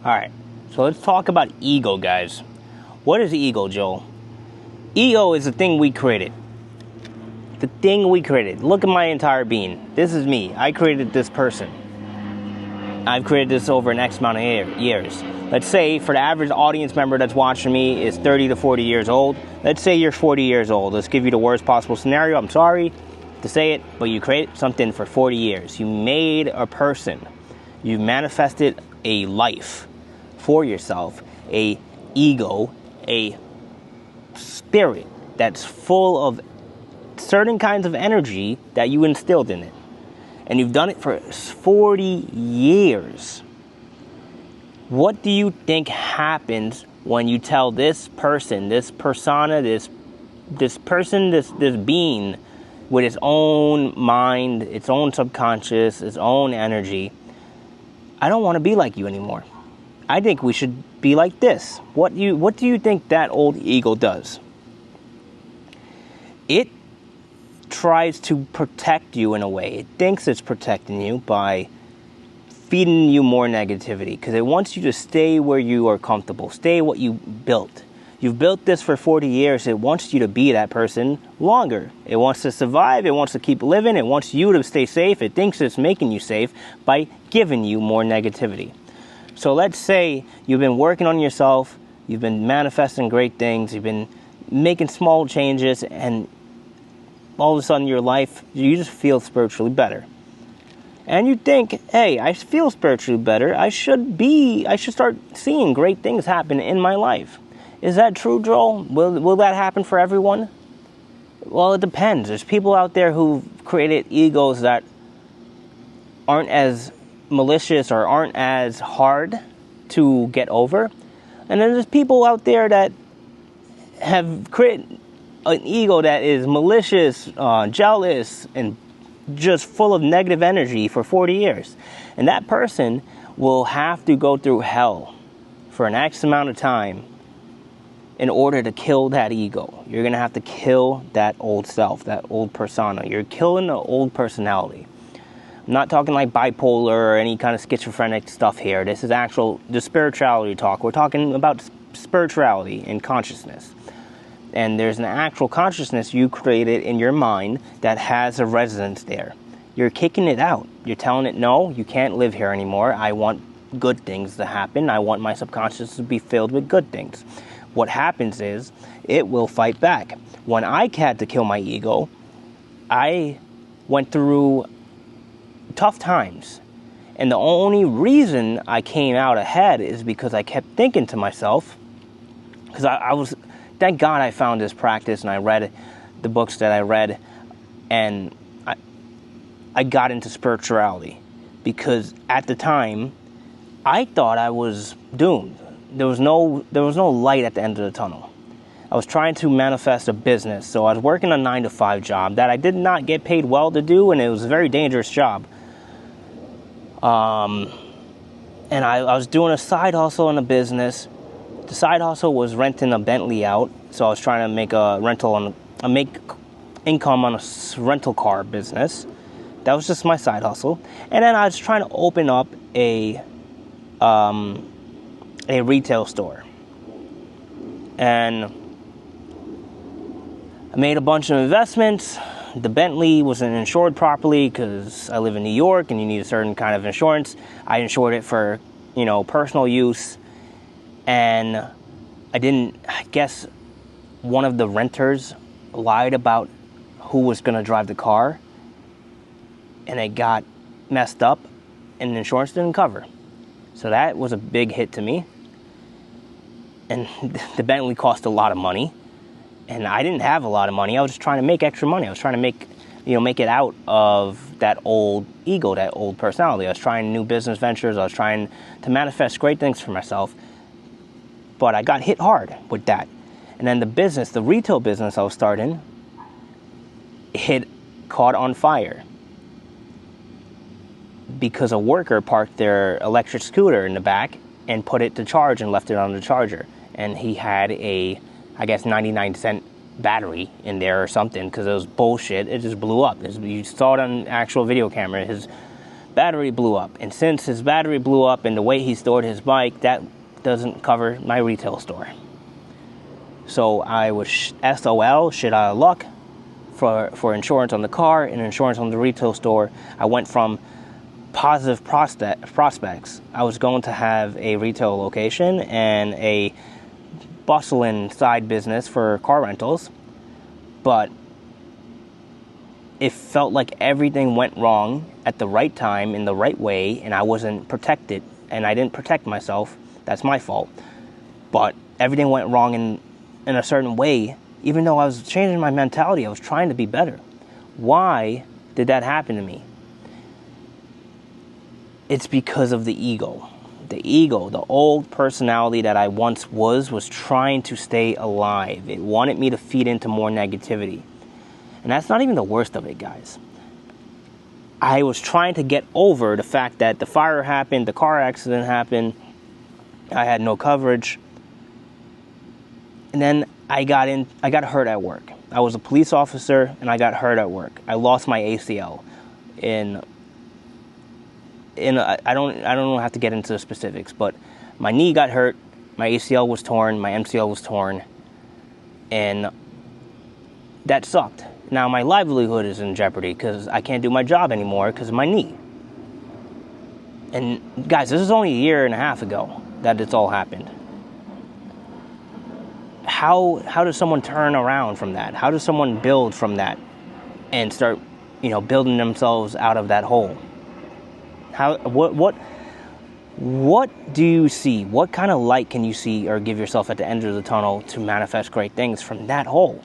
Alright, so let's talk about ego, guys. What is ego, Joel? Ego is the thing we created. The thing we created. Look at my entire being. This is me. I created this person. I've created this over an X amount of years. Let's say for the average audience member that's watching me is 30 to 40 years old. Let's say you're 40 years old. Let's give you the worst possible scenario. I'm sorry to say it, but you created something for 40 years. You made a person. You manifested a life for yourself, a ego, a spirit that's full of certain kinds of energy that you instilled in it. And you've done it for 40 years. What do you think happens when you tell this person, this persona, this person, this being with its own mind, its own subconscious, its own energy, I don't want to be like you anymore. I think we should be like this. What do you think that old ego does? It tries to protect you in a way. It thinks it's protecting you by feeding you more negativity because it wants you to stay where you are comfortable, stay what you built. You've built this for 40 years. It wants you to be that person longer. It wants to survive. It wants to keep living. It wants you to stay safe. It thinks it's making you safe by giving you more negativity. So let's say you've been working on yourself, you've been manifesting great things, you've been making small changes, and all of a sudden your life, you just feel spiritually better. And you think, hey, I feel spiritually better. I should start seeing great things happen in my life. Is that true, Joel? Will that happen for everyone? Well, it depends. There's people out there who've created egos that aren't as malicious or aren't as hard to get over. And then there's people out there that have created an ego that is malicious, jealous, and just full of negative energy for 40 years. And that person will have to go through hell for an X amount of time in order to kill that ego. You're going to have to kill that old self, that old persona. You're killing the old personality. I'm not talking like bipolar or any kind of schizophrenic stuff here. This is the spirituality talk. We're talking about spirituality and consciousness. And there's an actual consciousness you created in your mind that has a resonance there. You're kicking it out. You're telling it, no, you can't live here anymore. I want good things to happen. I want my subconscious to be filled with good things. What happens is it will fight back. When I had to kill my ego, I went through tough times. And the only reason I came out ahead is because I kept thinking to myself, because thank God I found this practice and I read the books that I read, and I got into spirituality because at the time I thought I was doomed. There was no light at the end of the tunnel. I was trying to manifest a business, so I was working a 9-to-5 job that I did not get paid well to do, and it was a very dangerous job. And I was doing a side hustle in a business. The side hustle was renting a Bentley out, so I was trying to make make income on a rental car business. That was just my side hustle. And then I was trying to open up a retail store. And I made a bunch of investments. The Bentley wasn't insured properly because I live in New York and you need a certain kind of insurance. I insured it for, personal use. And I guess one of the renters lied about who was going to drive the car. And it got messed up and the insurance didn't cover. So that was a big hit to me. And the Bentley cost a lot of money. And I didn't have a lot of money. I was just trying to make extra money. I was trying to make it out of that old ego, that old personality. I was trying new business ventures. I was trying to manifest great things for myself. But I got hit hard with that. And then the retail business I was starting, caught on fire. Because a worker parked their electric scooter in the back and put it to charge and left it on the charger. And he had a 99-cent battery in there or something because it was bullshit. It just blew up. You saw it on actual video camera. His battery blew up. And since his battery blew up and the way he stored his bike, that doesn't cover my retail store. So I was SOL, shit out of luck, for insurance on the car and insurance on the retail store. I went from positive prospects. I was going to have a retail location and a bustling side business for car rentals, but it felt like everything went wrong at the right time in the right way, and I wasn't protected, and I didn't protect myself. That's my fault. But everything went wrong in a certain way. Even though I was changing my mentality, I was trying to be better. Why did that happen to me? It's because of the ego. The ego, the old personality that I once was trying to stay alive. It wanted me to feed into more negativity. And that's not even the worst of it, guys. I was trying to get over the fact that the fire happened, the car accident happened, I had no coverage. And then I got hurt at work. I was a police officer and I got hurt at work. I lost my ACL. I don't have to get into the specifics, but my knee got hurt, my ACL was torn, my MCL was torn, and that sucked. Now my livelihood is in jeopardy because I can't do my job anymore because of my knee. And guys, this is only a year and a half ago that it's all happened. How does someone turn around from that? How does someone build from that and start, building themselves out of that hole? What do you see? What kind of light can you see or give yourself at the end of the tunnel to manifest great things from that hole?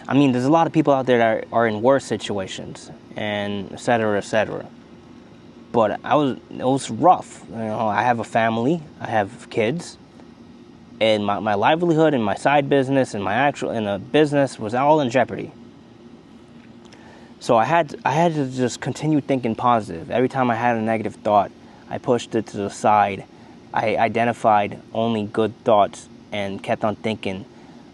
I mean, there's a lot of people out there that are in worse situations, and et cetera, et cetera. But it was rough. I have a family, I have kids, and my livelihood and my side business and the business was all in jeopardy. So I had to just continue thinking positive. Every time I had a negative thought, I pushed it to the side. I identified only good thoughts and kept on thinking,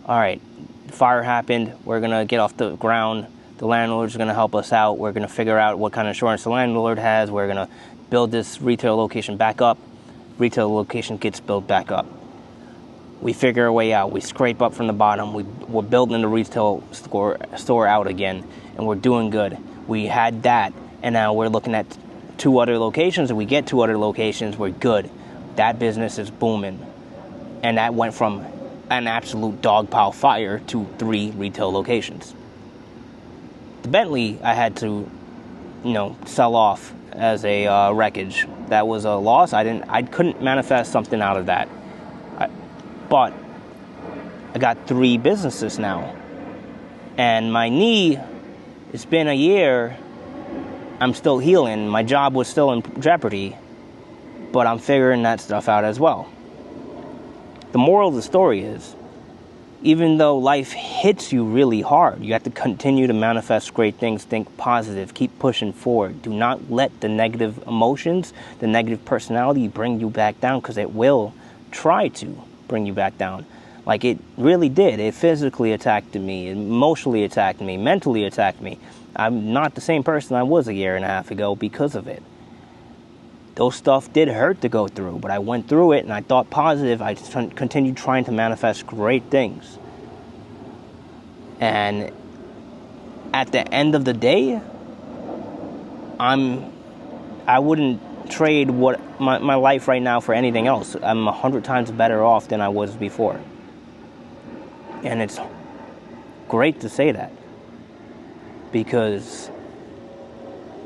all right, the fire happened, we're going to get off the ground, the landlord's going to help us out, we're going to figure out what kind of insurance the landlord has, we're going to build this retail location back up, retail location gets built back up. We figure a way out, we scrape up from the bottom, we're building the retail store out again, and we're doing good. We had that, and now we're looking at 2 other locations, and we get 2 other locations, we're good. That business is booming. And that went from an absolute dog pile fire to 3 retail locations. The Bentley I had to, sell off as a wreckage. That was a loss. I couldn't manifest something out of that. But I got 3 businesses now. And my knee, it's been a year. I'm still healing. My job was still in jeopardy. But I'm figuring that stuff out as well. The moral of the story is, even though life hits you really hard, you have to continue to manifest great things, think positive, keep pushing forward. Do not let the negative emotions, the negative personality bring you back down, because it will try to bring you back down. Like it really did. It physically attacked me, it emotionally attacked me, mentally attacked me. I'm not the same person I was a year and a half ago because of it. Those stuff did hurt to go through, but I went through it and I thought positive. I continued trying to manifest great things. And at the end of the day, I wouldn't trade what my life right now for anything else. I'm 100 times better off than I was before. And it's great to say that, because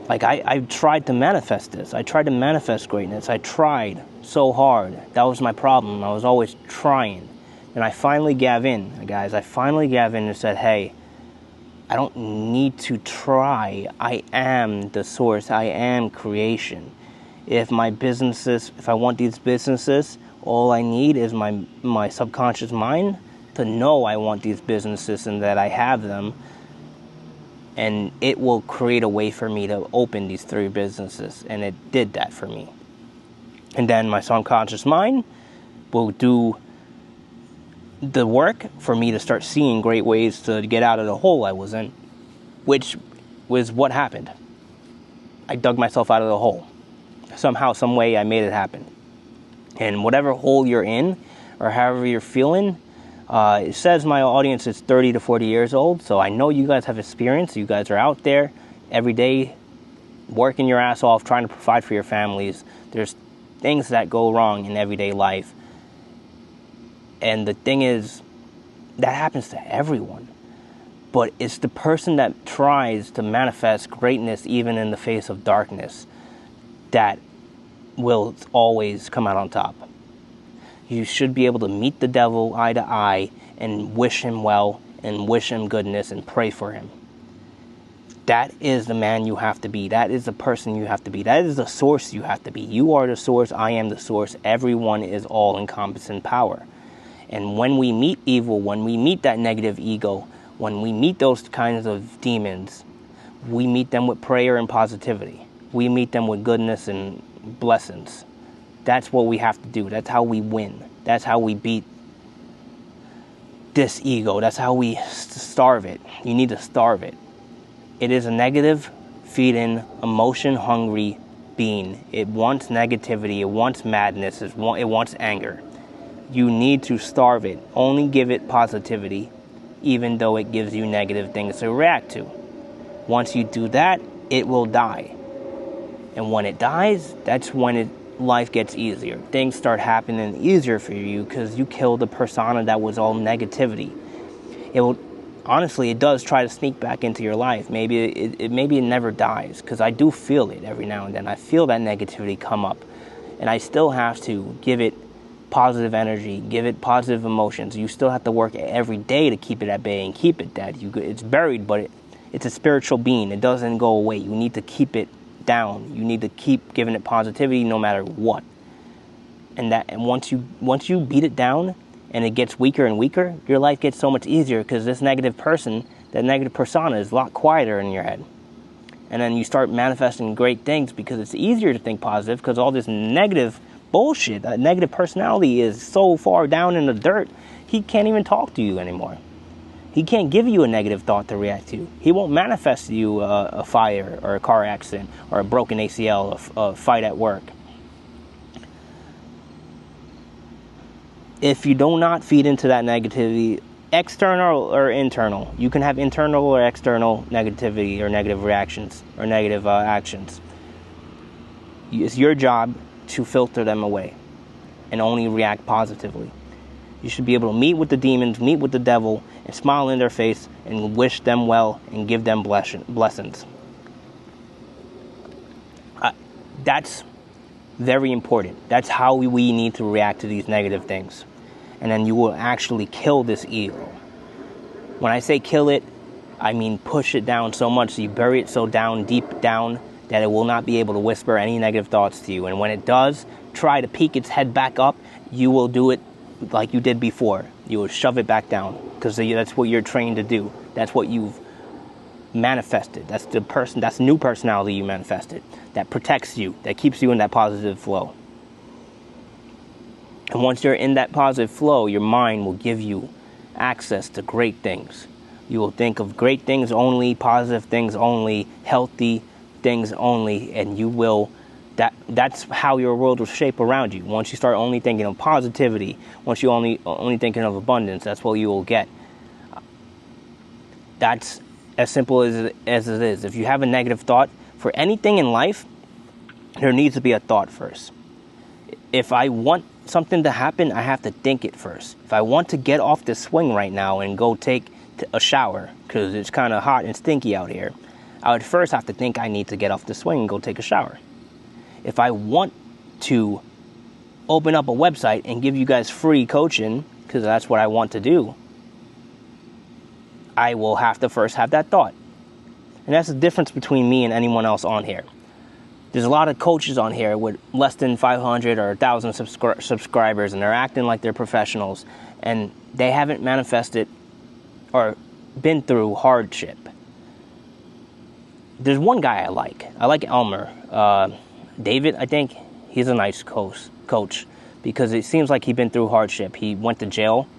I tried to manifest this. I tried to manifest greatness. I tried so hard. That was my problem. I was always trying. And I finally gave in, guys. I finally gave in and said, hey, I don't need to try. I am the source. I am creation. If I want these businesses, all I need is my subconscious mind to know I want these businesses and that I have them. And it will create a way for me to open these 3 businesses. And it did that for me. And then my subconscious mind will do the work for me to start seeing great ways to get out of the hole I was in, which was what happened. I dug myself out of the hole. somehow, some way, I made it happen. And whatever hole you're in, or however you're feeling, it says my audience is 30 to 40 years old, so I know you guys have experience. You guys are out there every day working your ass off, trying to provide for your families. There's things that go wrong in everyday life. And the thing is, that happens to everyone. But it's the person that tries to manifest greatness even in the face of darkness that will always come out on top. You should be able to meet the devil eye to eye and wish him well and wish him goodness and pray for him. That is the man you have to be. That is the person you have to be. That is the source you have to be. You are the source. I am the source. Everyone is all-encompassing power. And when we meet evil, when we meet that negative ego, when we meet those kinds of demons, we meet them with prayer and positivity. We meet them with goodness and blessings. That's what we have to do. That's how we win. That's how we beat this ego. That's how we starve it. You need to starve it. It is a negative, feeding, emotion-hungry being. It wants negativity. It wants madness. It wants anger. You need to starve it. Only give it positivity, even though it gives you negative things to react to. Once you do that, it will die. And when it dies, that's when life gets easier. Things start happening easier for you because you killed the persona that was all negativity. Honestly, it does try to sneak back into your life. Maybe it never dies, because I do feel it every now and then. I feel that negativity come up, and I still have to give it positive energy, give it positive emotions. You still have to work every day to keep it at bay and keep it dead. It's buried, but it's a spiritual being. It doesn't go away. You need to keep it down. You need to keep giving it positivity no matter what. And once you beat it down and it gets weaker and weaker, your life gets so much easier, because this negative person, that negative persona, is a lot quieter in your head. And then you start manifesting great things because it's easier to think positive, because all this negative bullshit, that negative personality is so far down in the dirt, he can't even talk to you anymore. He can't give you a negative thought to react to. He won't manifest you a fire or a car accident or a broken ACL, a fight at work. If you do not feed into that negativity, external or internal, you can have internal or external negativity or negative reactions or negative actions. It's your job to filter them away and only react positively. You should be able to meet with the demons, meet with the devil, and smile in their face and wish them well and give them blessings. That's very important. That's how we need to react to these negative things. And then you will actually kill this ego. When I say kill it, I mean push it down so much so you bury it so deep down that it will not be able to whisper any negative thoughts to you. And when it does try to peek its head back up, you will do it like you did before. You will shove it back down, because that's what you're trained to do. That's what you've manifested. That's the new personality you manifested, that protects you, that keeps you in that positive flow. And once you're in that positive flow, your mind will give you access to great things. You will think of great things only, positive things only, healthy things only, and you will, that's how your world will shape around you. Once you start only thinking of positivity, once you only thinking of abundance, that's what you will get. That's as simple as it is. If you have a negative thought for anything in life, there needs to be a thought first. If I want something to happen, I have to think it first. If I want to get off this swing right now and go take a shower, because it's kind of hot and stinky out here, I would first have to think I need to get off the swing and go take a shower. If I want to open up a website and give you guys free coaching, because that's what I want to do, I will have to first have that thought. And that's the difference between me and anyone else on here. There's a lot of coaches on here with less than 500 or 1,000 subscribers, and they're acting like they're professionals, and they haven't manifested or been through hardship. There's one guy I like Elmer. David, I think. He's a nice coach, because it seems like he's been through hardship. He went to jail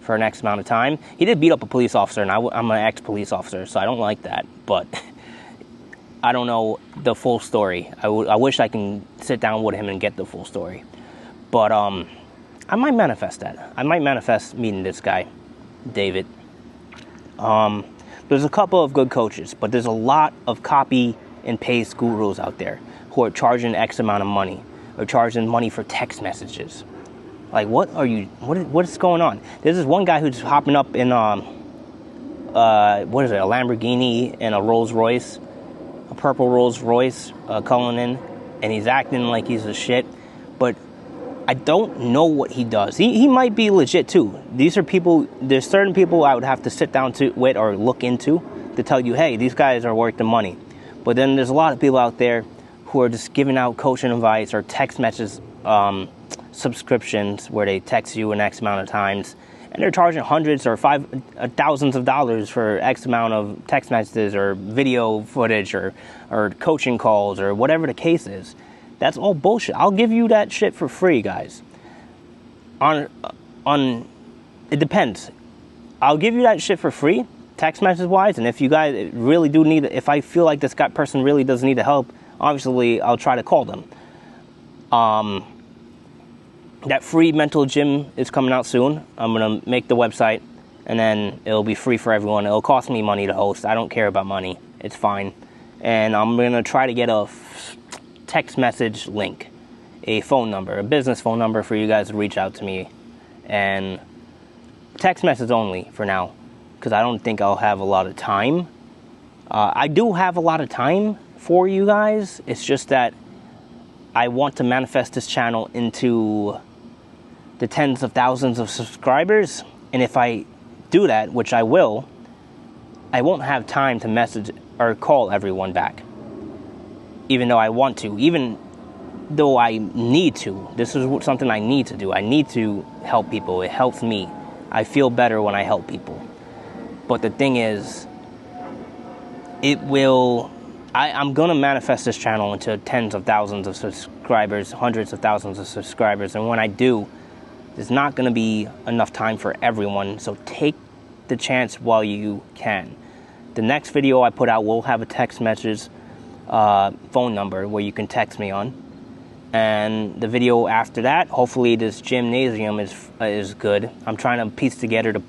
for an X amount of time. He did beat up a police officer, and I'm an ex-police officer, so I don't like that. But I don't know the full story. I wish I can sit down with him and get the full story. But I might manifest that. I might manifest meeting this guy, David. There's a couple of good coaches, but there's a lot of copy and paste gurus out there who are charging X amount of money or charging money for text messages. Like, what is going on? There's this one guy who's hopping up in a Lamborghini and a Rolls Royce, a purple Rolls Royce, Cullinan, and he's acting like he's a shit. But I don't know what he does. He might be legit too. These are people. There's certain people I would have to sit down with or look into to tell you, hey, these guys are worth the money. But then there's a lot of people out there who are just giving out coaching advice or text messages subscriptions where they text you an X amount of times, and they're charging hundreds or thousands of dollars for X amount of text messages or video footage or coaching calls or whatever the case is. That's all bullshit. I'll give you that shit for free, guys. It depends. I'll give you that shit for free, text message wise, and if you guys really do need it, if I feel like this person really does need the help, obviously I'll try to call them. That free mental gym is coming out soon. I'm gonna make the website, and then it'll be free for everyone. It'll cost me money to host. I don't care about money. It's fine. And I'm gonna try to get a text message link, a phone number, a business phone number for you guys to reach out to me, and text message only for now, because I don't think I'll have a lot of time. I do have a lot of time for you guys. It's just that I want to manifest this channel into the tens of thousands of subscribers, and if I do that, which I will, I won't have time to message or call everyone back. Even though I want to, even though I need to. This is something I need to do. I need to help people. It helps me. I feel better when I help people. But the thing is, I'm going to manifest this channel into tens of thousands of subscribers, hundreds of thousands of subscribers. And when I do, there's not going to be enough time for everyone. So take the chance while you can. The next video I put out will have a text message phone number where you can text me on. And the video after that, hopefully this gymnasium is good. I'm trying to piece together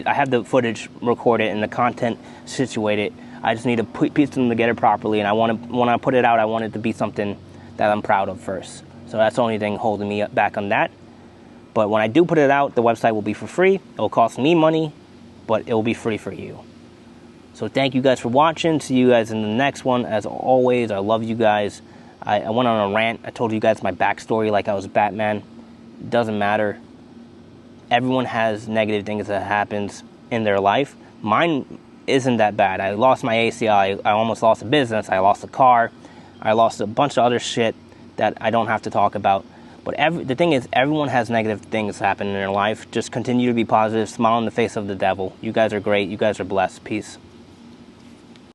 I have the footage recorded and the content situated. I just need to piece them together properly, and when I put it out, I want it to be something that I'm proud of first. So that's the only thing holding me back on that. But when I do put it out, the website will be for free. It will cost me money, but it will be free for you. So thank you guys for watching. See you guys in the next one. As always, I love you guys. I went on a rant. I told you guys my backstory like I was Batman. It doesn't matter. Everyone has negative things that happens in their life. Mine isn't that bad. I lost my ACL. I almost lost a business. I lost a car. I lost a bunch of other shit that I don't have to talk about. But the thing is, everyone has negative things happen in their life. Just continue to be positive. Smile in the face of the devil. You guys are great. You guys are blessed. Peace.